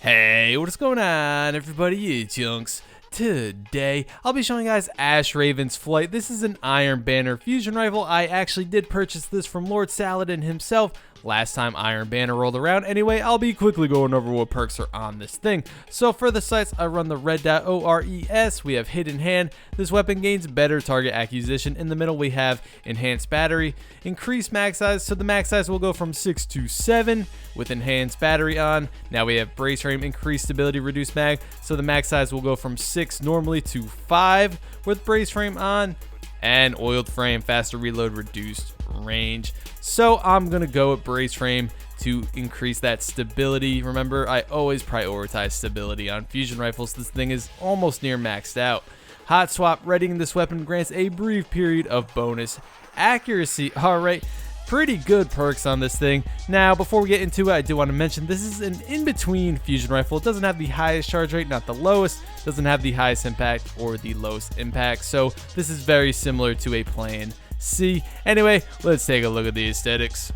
Hey, what's going on, everybody? It's YunKs. Today, I'll be showing you guys Ashraven's Flight. This is an Iron Banner fusion rifle. I actually did purchase this from Lord Saladin himself last time Iron Banner rolled around. Anyway, I'll be quickly going over what perks are on this thing. So for the sights, I run the red dot ORES. We have Hidden Hand. This weapon gains better target acquisition. In the middle, we have Enhanced Battery. Increased mag size, so the mag size will go from 6 to 7 with Enhanced Battery on. Now we have Brace Frame, Increased Stability, Reduced mag, so the mag size will go from 6 normally to 5 with Brace Frame on. And Oiled Frame, Faster Reload, Reduced range. So I'm gonna go with Brace Frame to increase that stability. Remember, I always prioritize stability on fusion rifles. This thing is almost near maxed out. Hot Swap, readying this weapon grants a brief period of bonus accuracy. Alright, pretty good perks on this thing. Now, before we get into it, I do want to mention this is an in-between fusion rifle. It doesn't have the highest charge rate, not the lowest. Doesn't have the highest impact or the lowest impact. So this is very similar to a Plan C. Anyway, let's take a look at the aesthetics.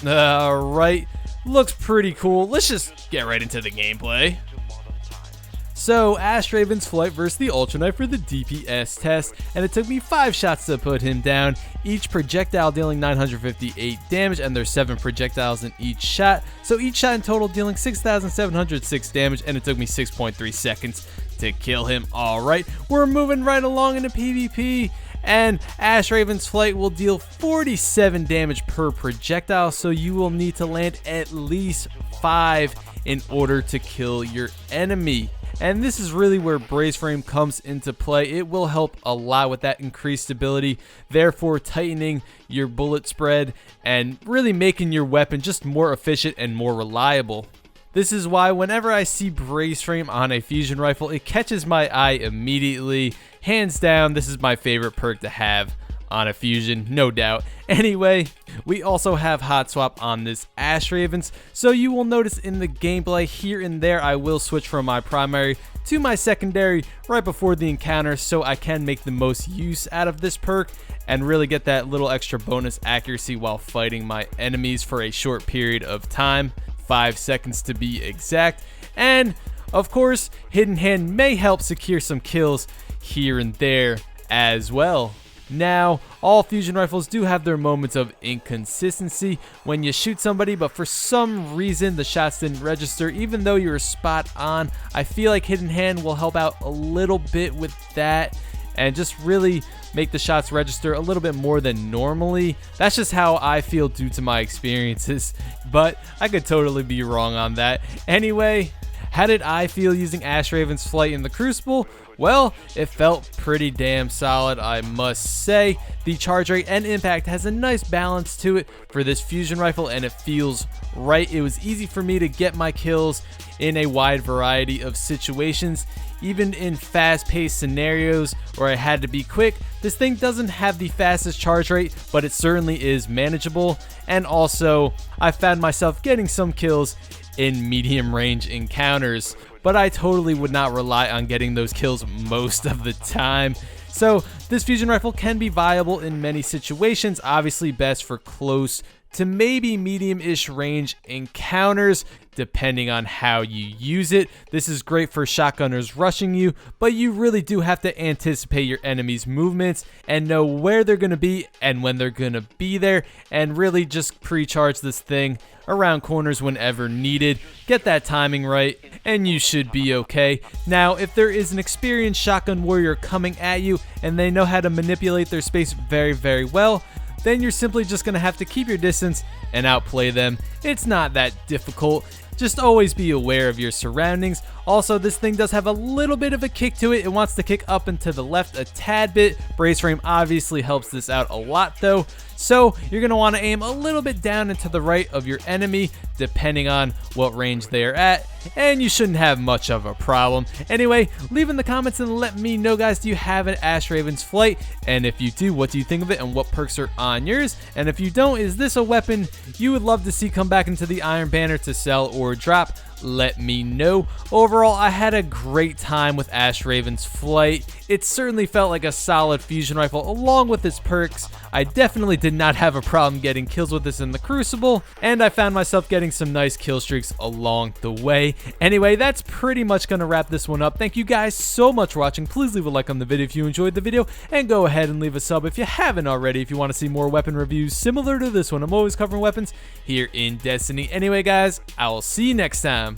Alright, looks pretty cool. Let's just get right into the gameplay. So, Ashraven's Flight versus the Ultra Knight for the DPS test, and it took me 5 shots to put him down, each projectile dealing 958 damage, and there's 7 projectiles in each shot, so each shot in total dealing 6,706 damage, and it took me 6.3 seconds to kill him. Alright, we're moving right along into PvP, and Ashraven's Flight will deal 47 damage per projectile, so you will need to land at least 5 in order to kill your enemy. And this is really where Brace Frame comes into play. It will help a lot with that increased stability, therefore tightening your bullet spread and really making your weapon just more efficient and more reliable. This is why whenever I see Brace Frame on a fusion rifle, it catches my eye immediately. Hands down, this is my favorite perk to have on a fusion, no doubt. Anyway, we also have Hot Swap on this Ashraven's, so you will notice in the gameplay here and there I will switch from my primary to my secondary right before the encounter, so I can make the most use out of this perk and really get that little extra bonus accuracy while fighting my enemies for a short period of time, 5 seconds to be exact. And of course, Hidden Hand may help secure some kills here and there as well. Now, all fusion rifles do have their moments of inconsistency when you shoot somebody, but for some reason the shots didn't register even though you were spot on. I feel like Hidden Hand will help out a little bit with that and just really make the shots register a little bit more than normally. That's just how I feel due to my experiences, but I could totally be wrong on that. Anyway, how did I feel using Ashraven's Flight in the Crucible? Well, it felt pretty damn solid, I must say. The charge rate and impact has a nice balance to it for this fusion rifle, and it feels right. It was easy for me to get my kills in a wide variety of situations, even in fast-paced scenarios where I had to be quick. This thing doesn't have the fastest charge rate, but it certainly is manageable, and also I found myself getting some kills in medium range encounters, but I totally would not rely on getting those kills most of the time. So this fusion rifle can be viable in many situations, obviously best for close to maybe medium-ish range encounters, depending on how you use it. This is great for shotgunners rushing you, but you really do have to anticipate your enemy's movements and know where they're going to be and when they're going to be there, and really just pre-charge this thing around corners whenever needed. Get that timing right, and you should be okay. Now, if there is an experienced shotgun warrior coming at you and they know how to manipulate their space very, very well, then you're simply just going to have to keep your distance and outplay them. It's not that difficult. Just always be aware of your surroundings. Also, this thing does have a little bit of a kick to it. It wants to kick up and to the left a tad bit. Brace Frame obviously helps this out a lot though. So you're going to want to aim a little bit down and to the right of your enemy, depending on what range they are at, and you shouldn't have much of a problem. Anyway, leave in the comments and let me know, guys, do you have an Ashraven's Flight? And if you do, what do you think of it and what perks are on yours? And if you don't, is this a weapon you would love to see come back into the Iron Banner to sell or drop? let me know. Overall, I had a great time with Ashraven's flight. It certainly felt like a solid fusion rifle along with its perks. I definitely did not have a problem getting kills with this in the Crucible, and I found myself getting some nice kill streaks along the way. Anyway, that's pretty much going to wrap this one up. Thank you guys so much for watching. Please leave a like on the video if you enjoyed the video, and go ahead and leave a sub if you haven't already if you want to see more weapon reviews similar to this one. I'm always covering weapons here in Destiny. Anyway guys, I will see you next time.